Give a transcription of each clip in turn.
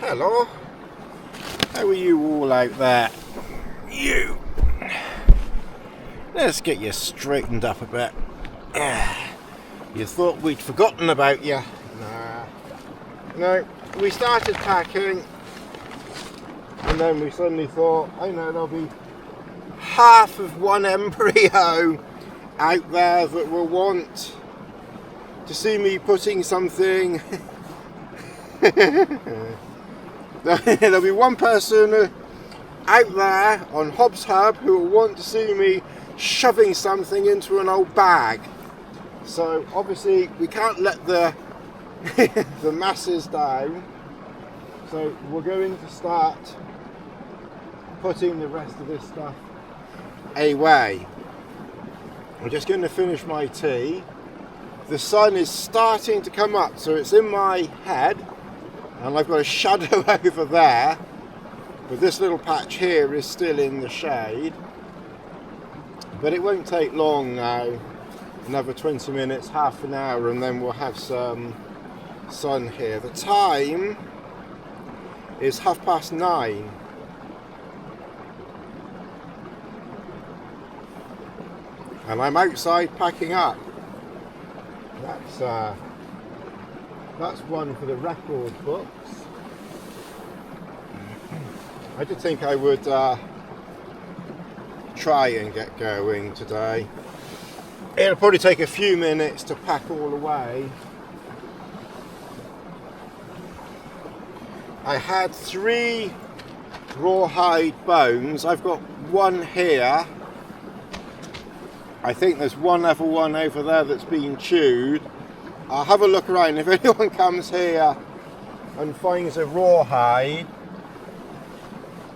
Hello. How are you all out there? You. Let's get you straightened up a bit. You thought we'd forgotten about you. Nah. No, we started packing and then we suddenly thought, I know, there'll be half of one embryo out there that will want to see me putting something. There'll be one person out there on Hobbs Hub who will want to see me shoving something into an old bag. So obviously we can't let the the masses down. So we're going to start putting the rest of this stuff away. I'm just going to finish my tea. The sun is starting to come up, so it's in my head, and I've got a shadow over there, but this little patch here is still in the shade. But it won't take long now, another 20 minutes, half an hour, and then we'll have some sun here. The time is 9:30. And I'm outside packing up. That's one for the record books. I did think I would try and get going today. It'll probably take a few minutes to pack all away. I had 3 rawhide bones. I've got one here. I think there's one other one over there that's been chewed. I'll have a look around. If anyone comes here and finds a rawhide,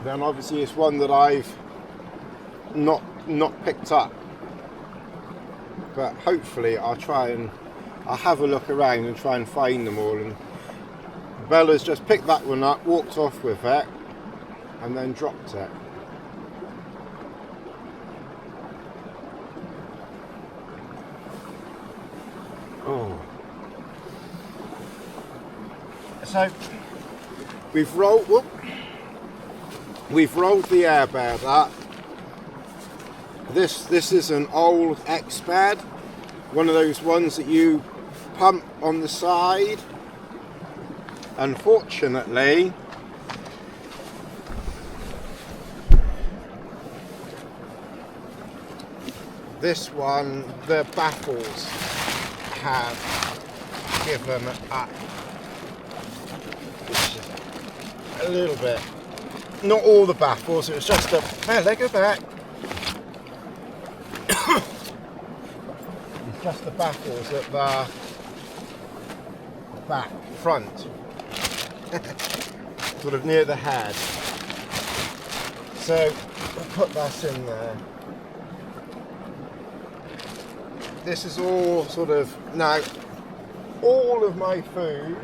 then obviously it's one that I've not picked up. But hopefully I'll have a look around and try and find them all. And Bella's just picked that one up, walked off with it, and then dropped it. Oh. So we've rolled the airbag up. This is an old X-bed, one of those ones that you pump on the side. Unfortunately, this one, the baffles have given up, which is a little bit, not all the baffles, it was just a, let go back. It's just the baffles at the back, front, sort of near the head. So we'll put that in there. This is all sort of, now all of my food,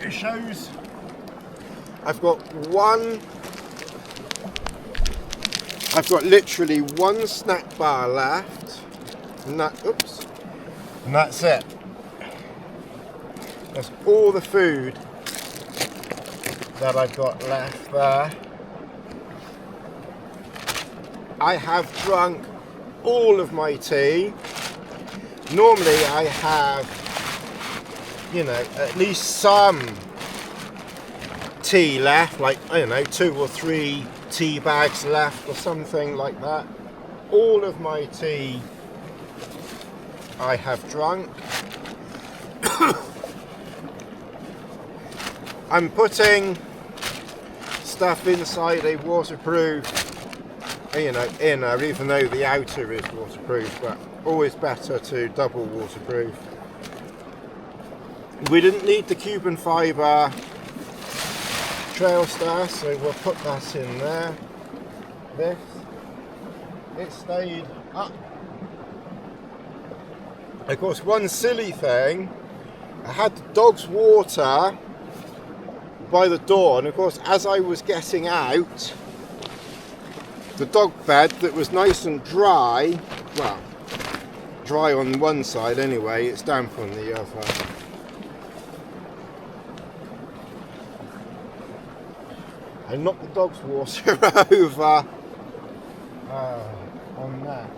it shows I've got literally one snack bar left, and and that's it. That's all the food that I've got left there. I have drunk all of my tea. Normally I have, at least some tea left, like, 2 or 3 tea bags left or something like that. All of my tea I have drunk. I'm putting stuff inside a waterproof inner, even though the outer is waterproof, but always better to double waterproof. We didn't need the Cuban fibre trail star, so we'll put that in there. It stayed up. Of course, one silly thing, I had the dog's water by the door, and of course as I was getting out, the dog bed that was nice and dry, well, dry on one side anyway, it's damp on the other. I knocked the dog's water over on that.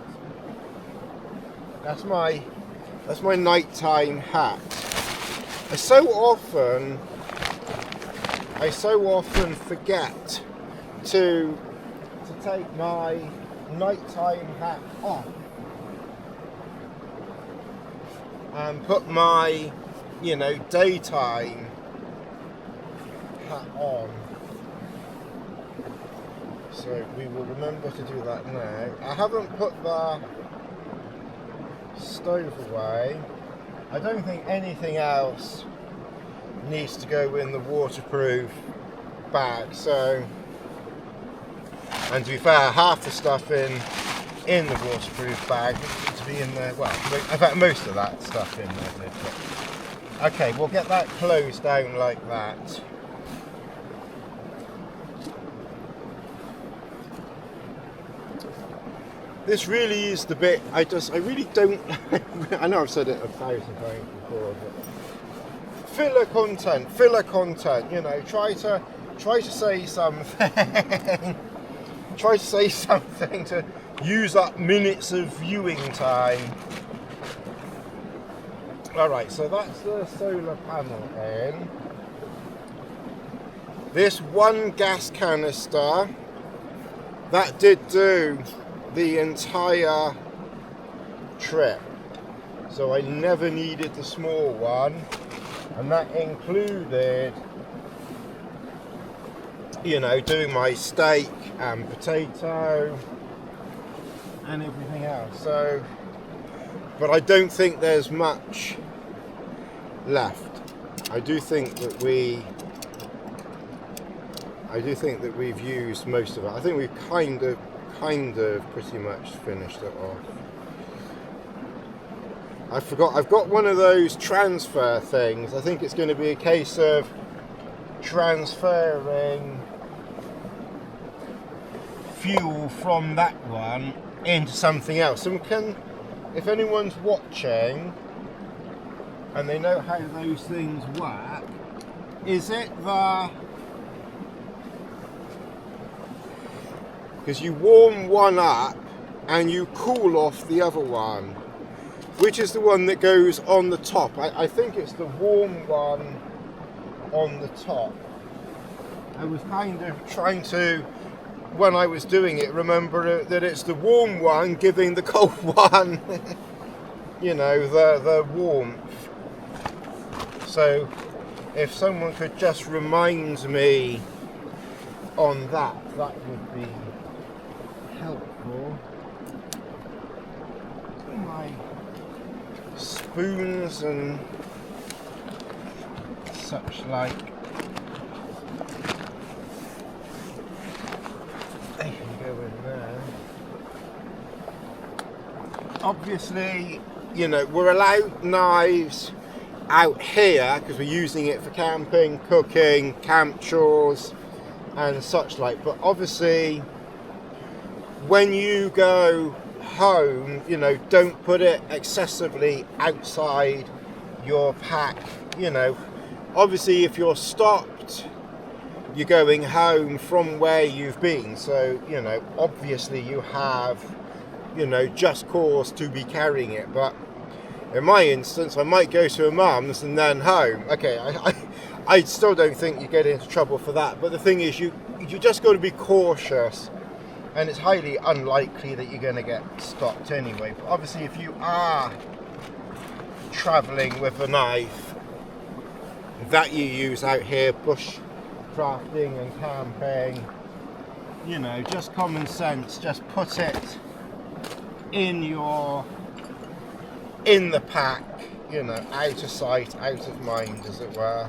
That's my nighttime hat. I so often forget to take my nighttime hat off and put my, you know, daytime hat on. So we will remember to do that now. I haven't put the stove away. I don't think anything else needs to go in the waterproof bag. So, and to be fair, half the stuff in the waterproof bag needs to be in there. Well, in fact, most of that stuff in there. But, okay, we'll get that closed down like that. This really is the bit I really don't. I know I've said it 1,000 times before, but filler content. You know, try to say something. Try to say something to use up minutes of viewing time. All right, so that's the solar panel in. This one gas canister that did do the entire trip, so I never needed the small one, and that included, you know, doing my steak and potato and everything else. So, but I don't think there's much left. I do think that we've used most of it. I think we've kind of pretty much finished it off. I've got one of those transfer things. I think it's going to be a case of transferring fuel from that one into something else. And if anyone's watching and they know how those things work, is it because you warm one up and you cool off the other one, which is the one that goes on the top? I think it's the warm one on the top. I was kind of trying to, when I was doing it, remember that it's the warm one giving the cold one, you know, the warmth. So if someone could just remind me on that would be helpful. My spoons and such like, they can go in there. Obviously, you know, we're allowed knives out here because we're using it for camping, cooking, camp chores and such like, but obviously when you go home, you know, don't put it excessively outside your pack. You know, obviously if you're stopped, you're going home from where you've been, so, you know, obviously you have, you know, just cause to be carrying it. But in my instance, I might go to a mum's and then home. Okay, I still don't think you get into trouble for that, but the thing is, you just got to be cautious. And it's highly unlikely that you're going to get stopped anyway. But obviously if you are travelling with a knife that you use out here, bush crafting and camping, you know, just common sense, just put it in the pack, you know, out of sight, out of mind, as it were.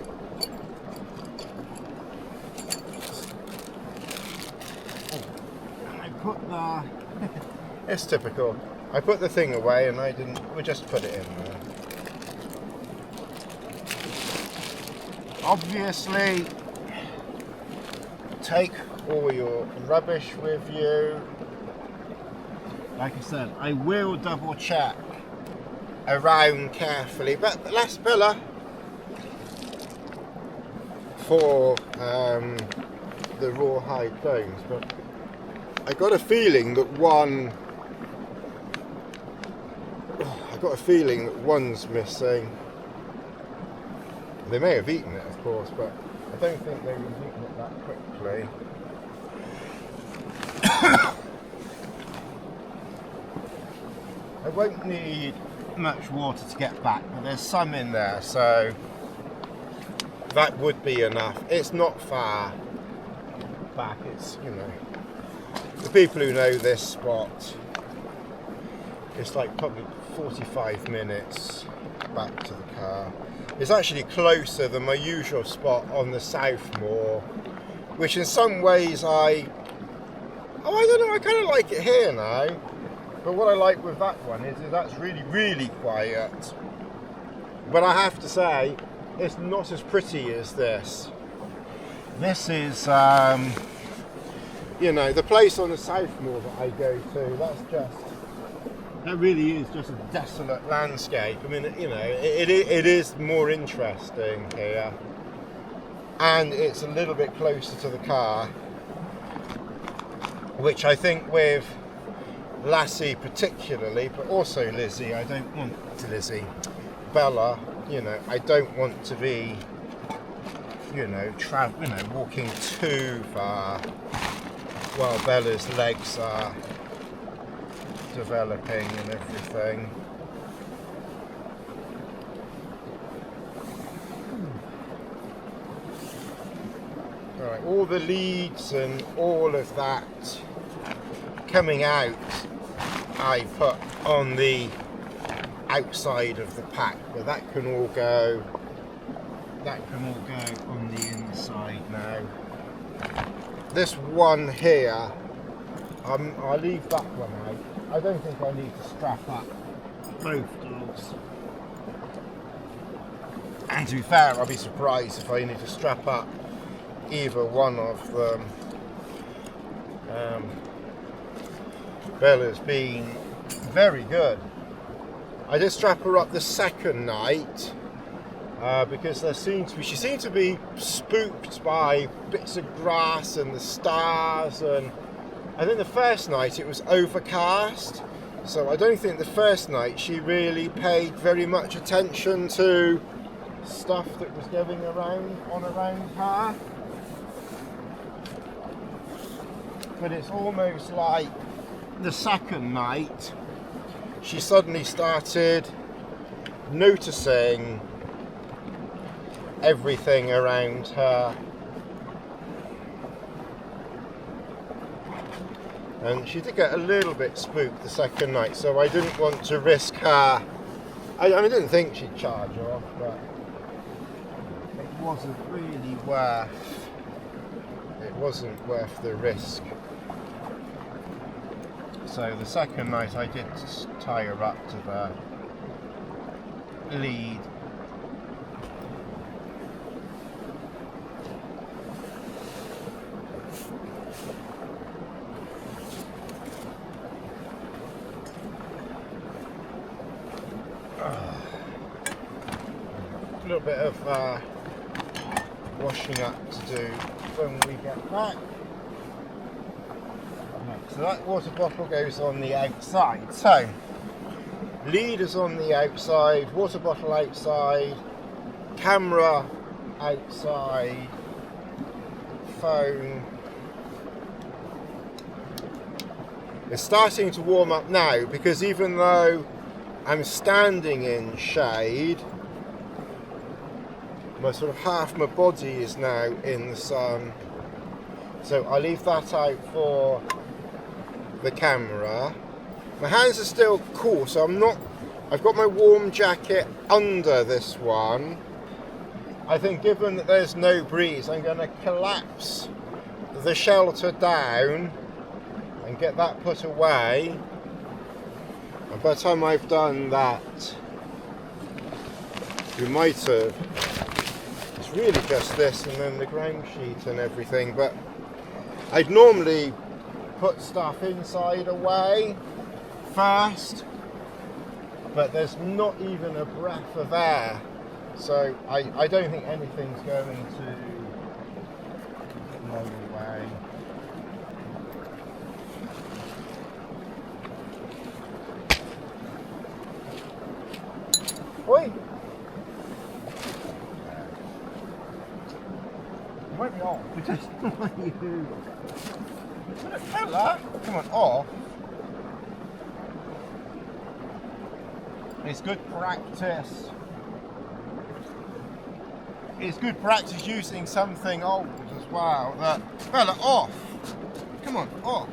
Put the it's typical. I put the thing away and I didn't. We just put it in there. Obviously, take all your rubbish with you. Like I said, I will double check around carefully, but the last pillar for the rawhide bones, but I got a feeling that one's missing. They may have eaten it, of course, but I don't think they would have eaten it that quickly. I won't need much water to get back, but there's some in there, so that would be enough. It's not far back. It's, you know, the people who know this spot, it's like probably 45 minutes back to the car. It's actually closer than my usual spot on the South Moor, which in some ways I don't know, I kind of like it here now. But what I like with that one is that's really, really quiet. But I have to say, it's not as pretty as this. This is, you know, the place on the South Moor that I go to, that really is just a desolate landscape. I mean, you know, it is more interesting here. And it's a little bit closer to the car, which I think with Lassie particularly, but also Bella, you know, I don't want to be, you know, walking too far while Bella's legs are developing and everything. Alright, all the leads and all of that coming out I put on the outside of the pack, but that can all go on the inside now. This one here, I'll leave that one out. I don't think I need to strap up both dogs. And to be fair, I'll be surprised if I need to strap up either one of them. Bella's been very good. I did strap her up the second night because she seemed to be spooked by bits of grass and the stars, and I think the first night it was overcast, so I don't think the first night she really paid very much attention to stuff that was going around her. But it's almost like the second night she suddenly started noticing everything around her, and she did get a little bit spooked the second night, so I didn't want to risk her. I didn't think she'd charge off, but it wasn't really worth the risk. So the second night I did tie her up to the lead. A little bit of washing up to do when we get back. So that water bottle goes on the outside. So, lead is on the outside, water bottle outside, camera outside, phone. It's starting to warm up now because even though I'm standing in shade, my sort of half my body is now in the sun. So I leave that out for the camera. My hands are still cool, so I've got my warm jacket under this one. I think given that there's no breeze, I'm going to collapse the shelter down and get that put away. And by the time I've done that, you might have, it's really just this and then the ground sheet and everything, but I'd normally put stuff inside away first, but there's not even a breath of air, so I don't think anything's going to blow away. Oi! You won't be off, but just what you do. Fella, come on, off. It's good practice. It's good practice using something old as well. That fella, off. Come on, off.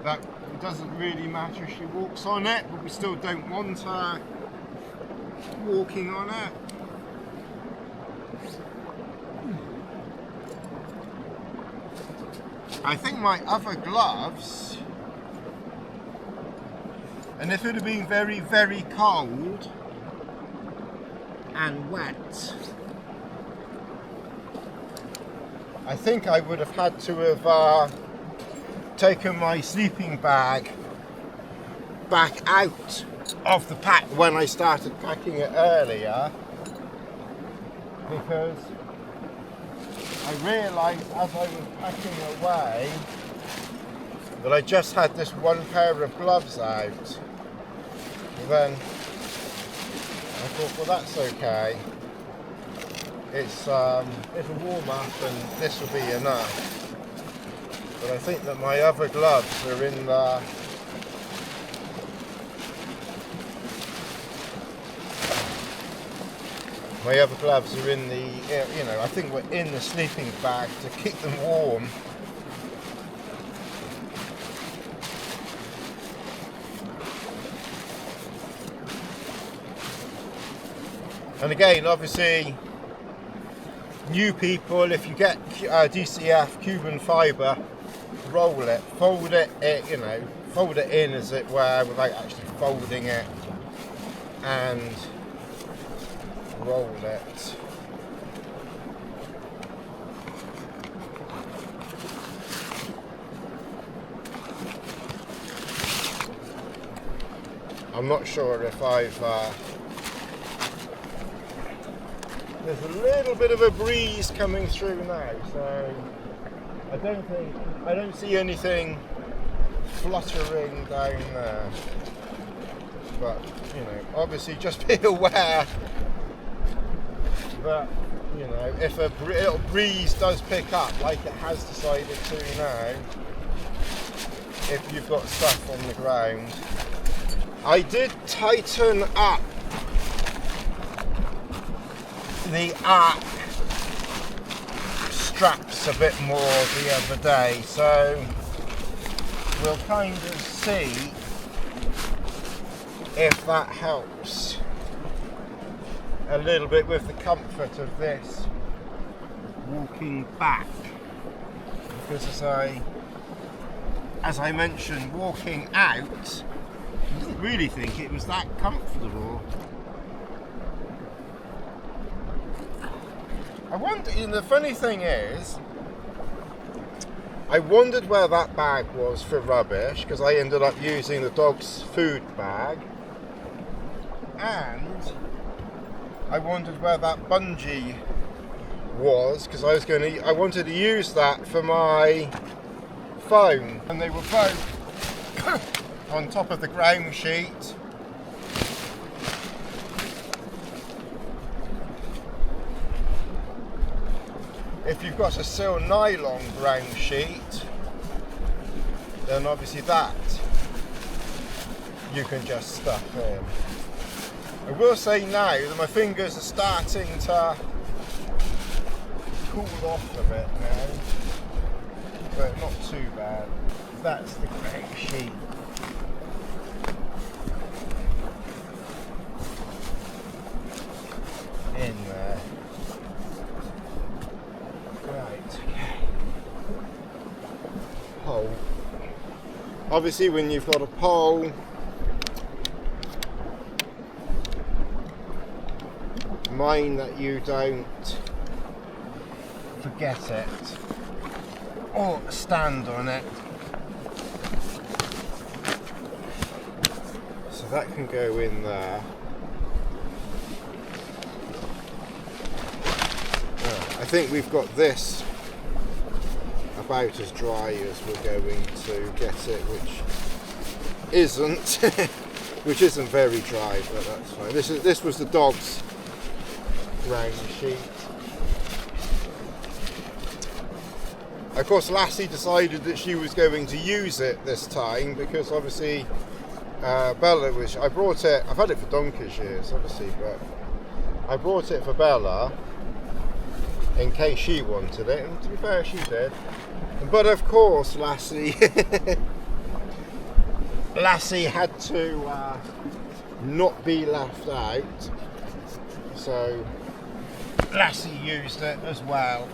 That it doesn't really matter if she walks on it, but we still don't want her walking on it. I think my other gloves, and if it had been very, very cold and wet, I think I would have had to have taken my sleeping bag back out of the pack when I started packing it earlier, because I realised as I was packing away that I just had this one pair of gloves out. And then I thought, well, that's okay. It'll warm up and this will be enough. But I think that my other gloves are in the you know, I think we're in the sleeping bag to keep them warm. And again, obviously, new people, if you get DCF Cuban fibre, roll it, fold it, you know, fold it in as it were without actually folding it, and roll it. I'm not sure if there's a little bit of a breeze coming through now, so I don't see anything fluttering down there. But, you know, obviously just be aware that, you know, if a little breeze does pick up, like it has decided to now, if you've got stuff on the ground. I did tighten up the arc straps a bit more the other day, so we'll kind of see if that helps a little bit with the comfort of this walking back, because as I mentioned, walking out, I didn't really think it was that comfortable. I wonder, and the funny thing is, I wondered where that bag was for rubbish, because I ended up using the dog's food bag, and I wondered where that bungee was, because I wanted to use that for my phone, and they were both on top of the ground sheet. If you've got a silk nylon ground sheet, then obviously that you can just stuff in. I will say now that my fingers are starting to cool off a bit now, but not too bad. That's the ground sheet. In there. Right, okay. Pole. Obviously when you've got a pole, mind that you don't forget it or stand on it. So that can go in there. I think we've got this about as dry as we're going to get it, which isn't very dry, but that's fine. This was the dog's ground sheet. Of course, Lassie decided that she was going to use it this time because obviously Bella I've had it for donkey's years obviously, but I brought it for Bella in case she wanted it, and to be fair she did. But of course Lassie had to not be left out, so Lassie used it as well.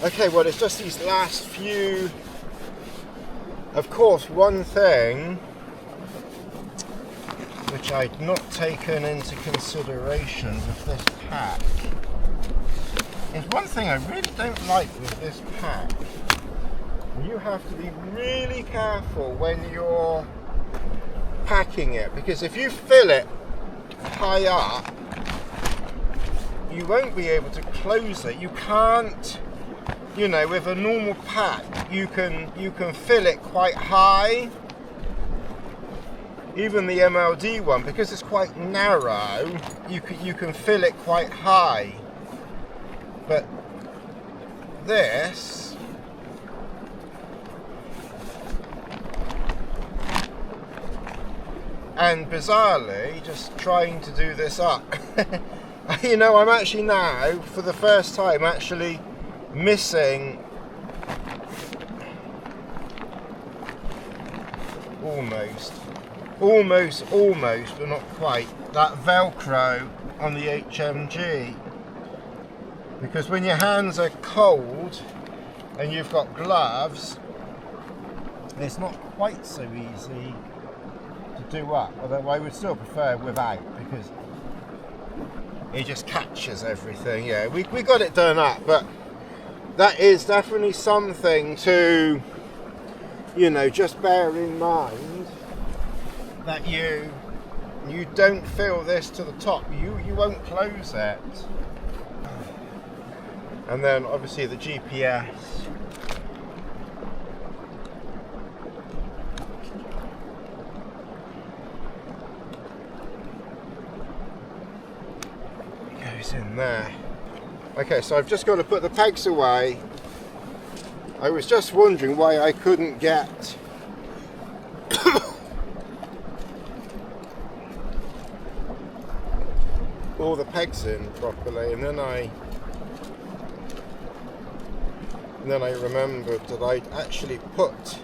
Okay, well, it's just these last few. Of course, one thing which I'd not taken into consideration with this pack is one thing I really don't like with this pack. You have to be really careful when you're packing it, because if you fill it high up, you won't be able to close it. You can't. You know, with a normal pack, you can fill it quite high. Even the MLD one, because it's quite narrow, you can fill it quite high. But this, and bizarrely, just trying to do this up. You know, I'm actually now, for the first time, actually missing almost, but not quite, that Velcro on the HMG, because when your hands are cold and you've got gloves, it's not quite so easy to do up, although I would still prefer without, because it just catches everything. Yeah, we got it done up, but that is definitely something to, you know, just bear in mind, that you don't fill this to the top. You won't close it. And then obviously the GPS. Goes in there. Okay, so I've just got to put the pegs away. I was just wondering why I couldn't get all the pegs in properly, and then I remembered that I'd actually put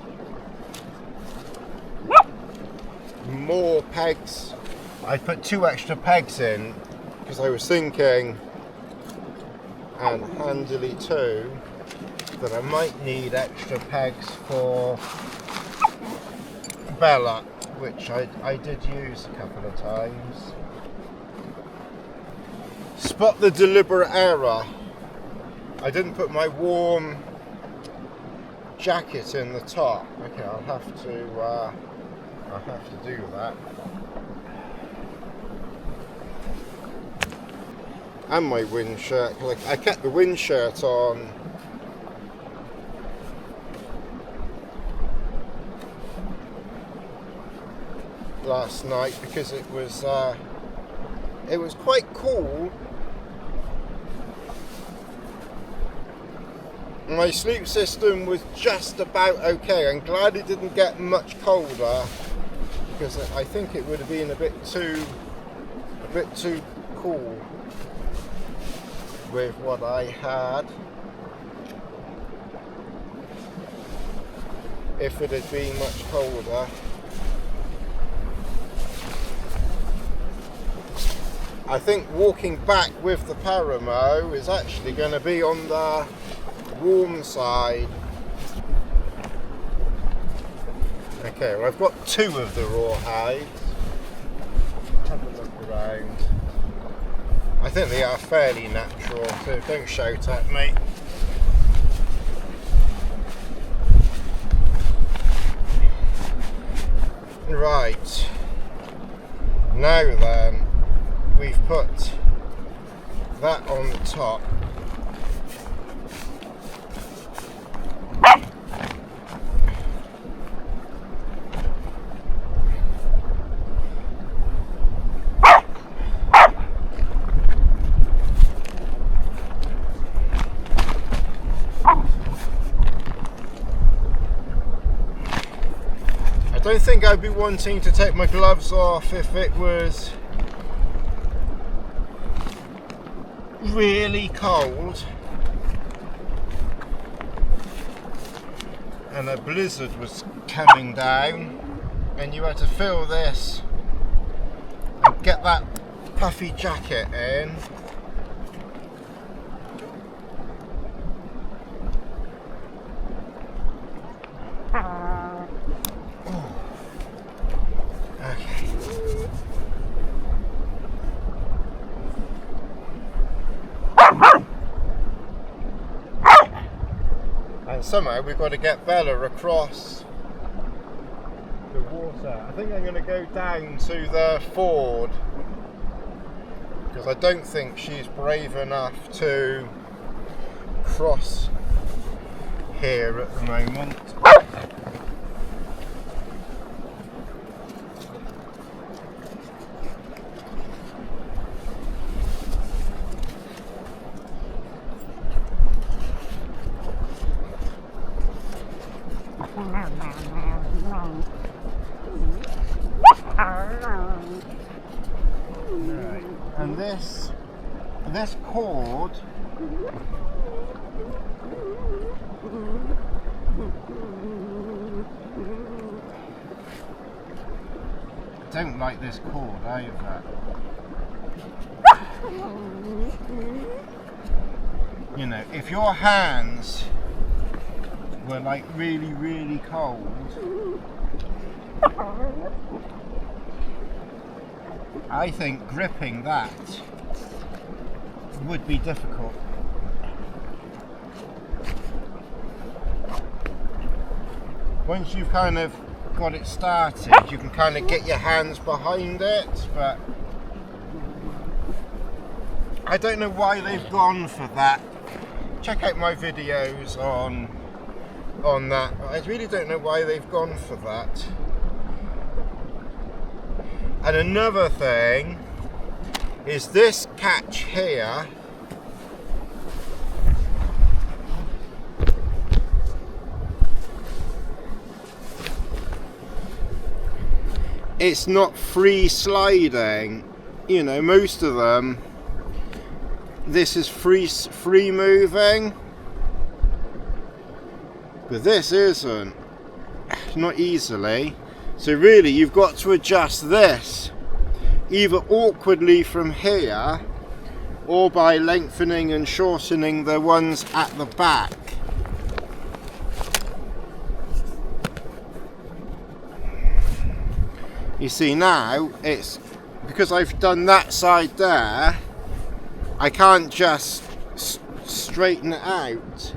more pegs. I put 2 extra pegs in because I was thinking, and handily too, that I might need extra pegs for Bella, which I did use a couple of times. Spot the deliberate error. I didn't put my warm jacket in the top. Okay, I'll have to do that. And my wind shirt. Like, I kept the wind shirt on last night because it was quite cool. My sleep system was just about okay. I'm glad it didn't get much colder, because I think it would have been a bit too cool with what I had if it had been much colder. I think walking back with the Paramo is actually going to be on the warm side. Okay, well, I've got 2 of the raw hides. Have a look around. I think they are fairly natural, so don't shout at me. Right, now then, we've put that on the top. I don't think I'd be wanting to take my gloves off if it was really cold and a blizzard was coming down and you had to fill this and get that puffy jacket in. Somehow we've got to get Bella across the water. I think I'm going to go down to the ford because I don't think she's brave enough to cross here at the moment. Right. And this cord I don't like this cord either. You know, if your hands were like really cold, I think gripping that would be difficult. Once you've kind of got it started, you can kind of get your hands behind it, but I don't know why they've gone for that. Check out my videos on that. I really don't know why they've gone for that. And another thing is this catch here. It's not free sliding. You know, most of them, this is free moving. But this isn't, not easily. So really you've got to adjust this either awkwardly from here or by lengthening and shortening the ones at the back. You see now, it's because I've done that side there, I can't just straighten it out.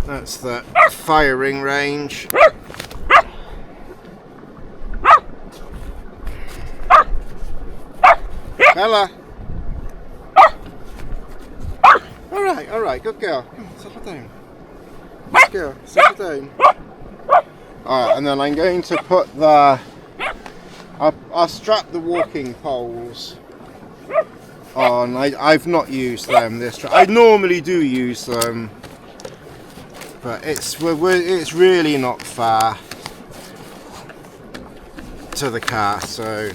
That's the firing range. Bella! Alright, good girl. Come on, settle down. Good girl, settle down. Alright, and then I'm going to put the... I'll strap the walking poles on. I've not used them this trip. I normally do use them, but it's really not far to the car, so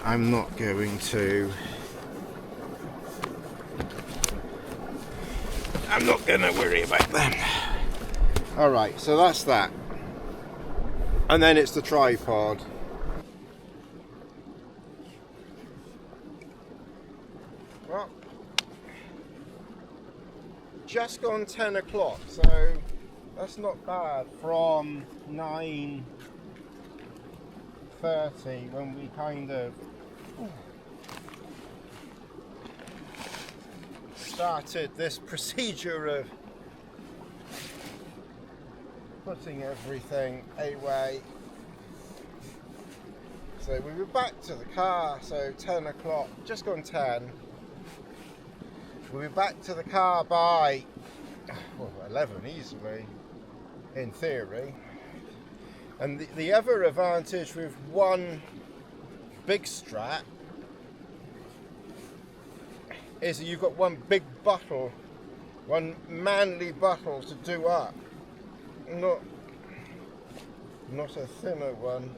I'm not going to worry about them. Alright, so that's that. And then it's the tripod. Well, just gone 10 o'clock, so That's not bad from 9:30 when we kind of started this procedure of putting everything away. So we were back to the car, so 10 o'clock, just gone 10. We'll be back to the car by 11 easily, in theory. And the other advantage with one big strap is that you've got one big bottle, one manly bottle to do up, not a thinner one.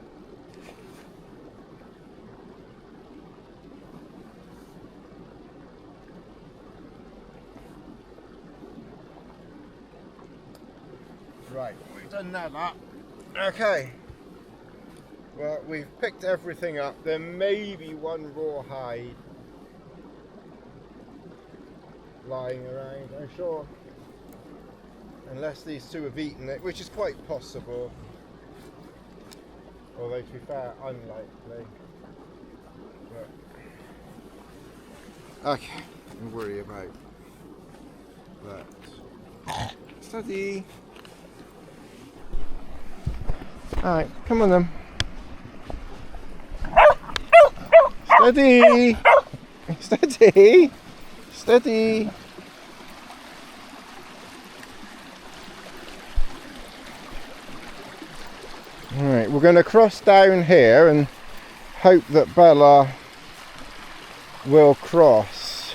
Right, we've done that up. Okay. Well, we've picked everything up. There may be one rawhide lying around, I'm sure. Unless these two have eaten it, which is quite possible. Although, to be fair, unlikely. But okay, don't worry about that. Steady. Alright, come on then. Steady! Steady! Steady! Alright, we're going to cross down here and hope that Bella will cross.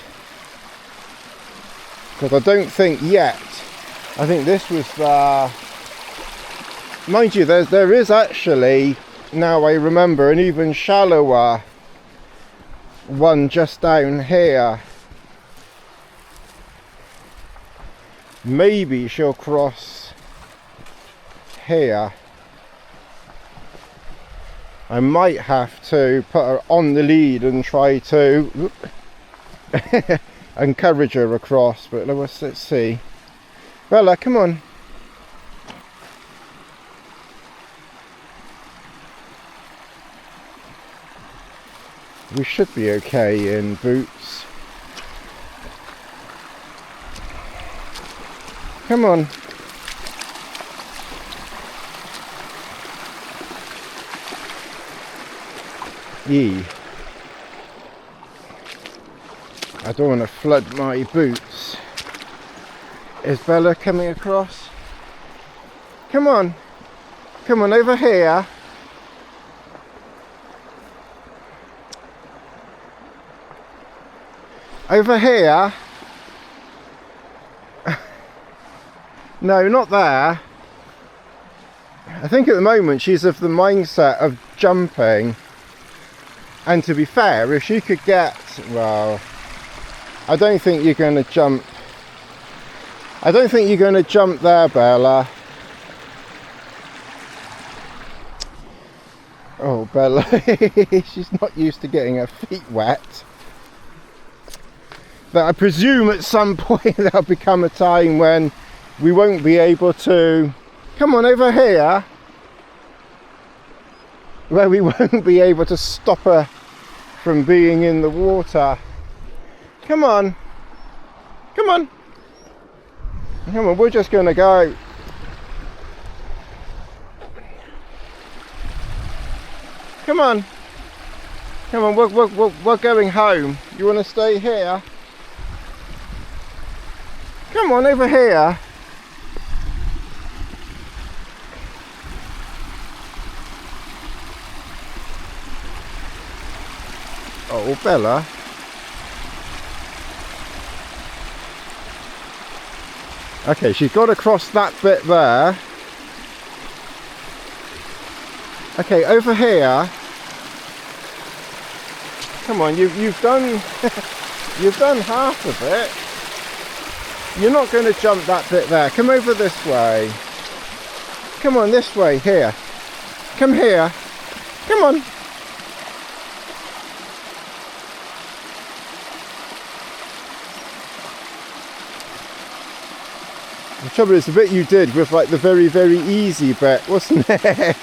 Because I don't think yet. I think this was the... Mind you, there is actually, now I remember, an even shallower one just down here. Maybe she'll cross here. I might have to put her on the lead and try to encourage her across, but let's see. Bella, come on. We should be okay in boots. Come on. Yee. I don't want to flood my boots. Is Bella coming across? Come on. Come on, over here. Over here. No, not there. I think at the moment she's of the mindset of jumping. And to be fair, if she could get, well, I don't think you're going to jump. I don't think you're going to jump there, Bella. Oh, Bella, she's not used to getting her feet wet. But I presume at some point there'll become a time when we won't be able to, come on over here, where we won't be able to stop her from being in the water. Come on. Come on. Come on, we're just going to go. Come on. Come on, we're going home. You want to stay here? Come on, over here. Oh, Bella. Okay, she's got to cross that bit there. Okay, over here. Come on, you've done you've done half of it. You're not going to jump that bit there. Come over this way. Come on, this way, here. Come here. Come on. The trouble is, the bit you did was like the very, very easy bit, wasn't it?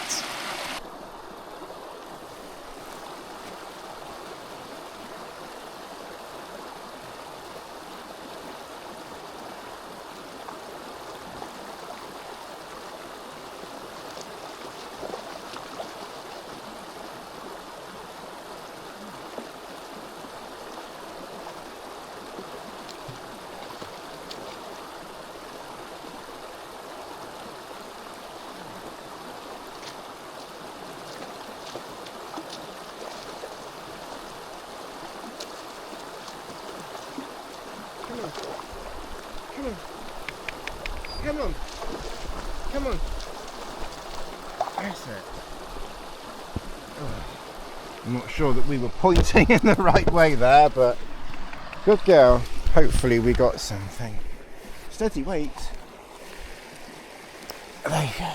Come on. Come on. That's it. Oh, I'm not sure that we were pointing in the right way there, but good girl. Hopefully we got something. Steady, wait. There you go.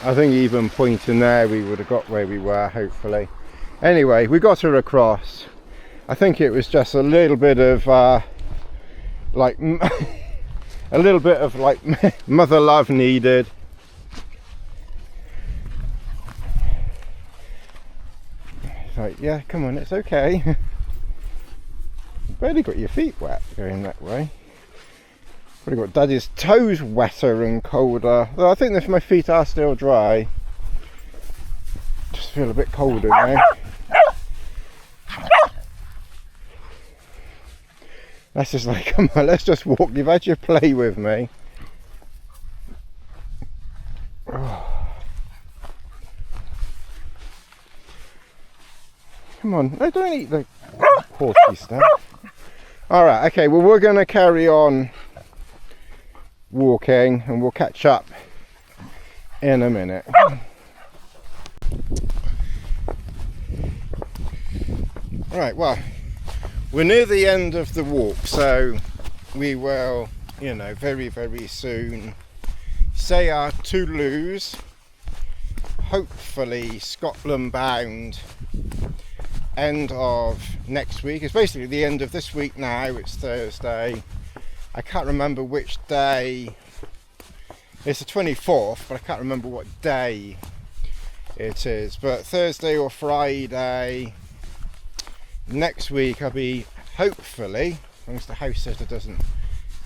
I think even pointing there we would have got where we were, hopefully. Anyway, we got her across. I think it was just a little bit of like a little bit of like mother love needed. It's like, yeah, come on, it's okay. You've barely got your feet wet going that way. Probably got Daddy's toes wetter and colder. Though I think if my feet are still dry, just feel a bit colder now. That's just like, come on, let's just walk. You've had your play with me. Oh. Come on, I don't eat the horsey stuff. Alright, okay, well we're going to carry on walking and we'll catch up in a minute. Right, well, we're near the end of the walk, so we will, you know, very, very soon say our toodaloos. Hopefully Scotland bound end of next week. It's basically the end of this week now. It's Thursday. I can't remember which day. It's the 24th, but I can't remember what day it is. But Thursday or Friday next week I'll be, hopefully, as long as the house sitter doesn't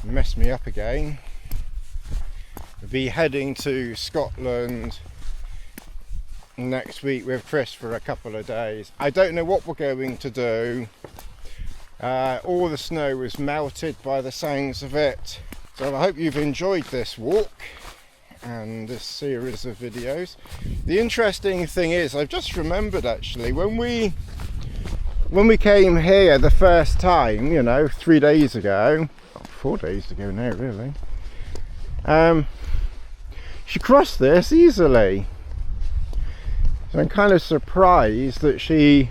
mess me up again, I'll be heading to Scotland next week with Chris for a couple of days. I don't know what we're going to do. All the snow is melted by the sounds of it. So I hope you've enjoyed this walk and this series of videos. The interesting thing is, I've just remembered actually, when we came here the first time, you know, 3 days ago, 4 days ago now really, she crossed this easily. So I'm kind of surprised that she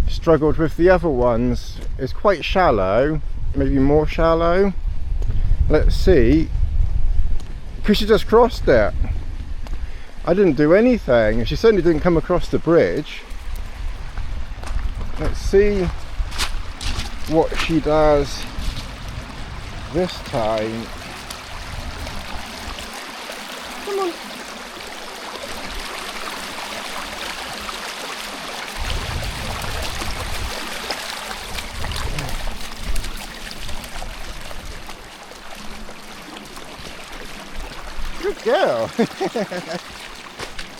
struggled with the other ones. It's quite shallow, maybe more shallow. Let's see, because she just crossed it. I didn't do anything. She certainly didn't come across the bridge. Let's see what she does this time. Come on. Good girl.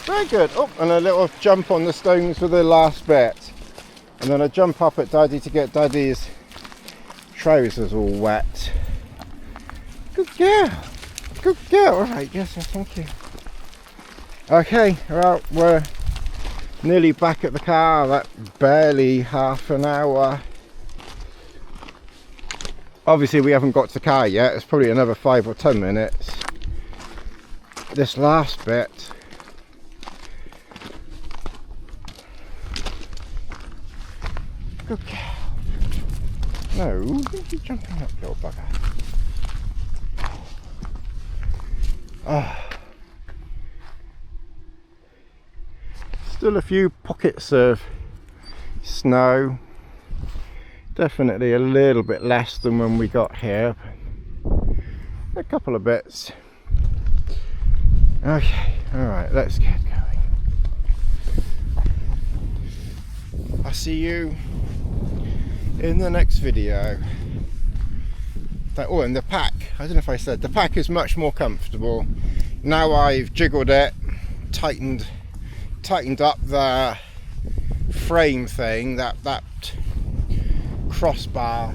Very good. Oh, and a little jump on the stones for the last bit. And then I jump up at Daddy to get Daddy's trousers all wet. Good girl. Good girl. Alright, yes, thank you. Okay, well, we're nearly back at the car. That barely half an hour. Obviously we haven't got to the car yet. It's probably another 5 or 10 minutes. This last bit. Good girl. No, don't keep jumping up, little bugger. Oh. Still a few pockets of Snow. Definitely a little bit less than when we got here. A couple of bits. Okay, alright, let's get going. I'll see you in the next video. Oh, and the pack, I don't know if I said, the pack is much more comfortable. Now I've jiggled it, tightened up the frame thing, that crossbar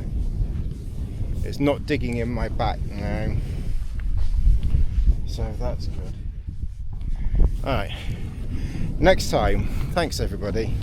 is not digging in my back now. So that's good. Alright, next time, thanks everybody.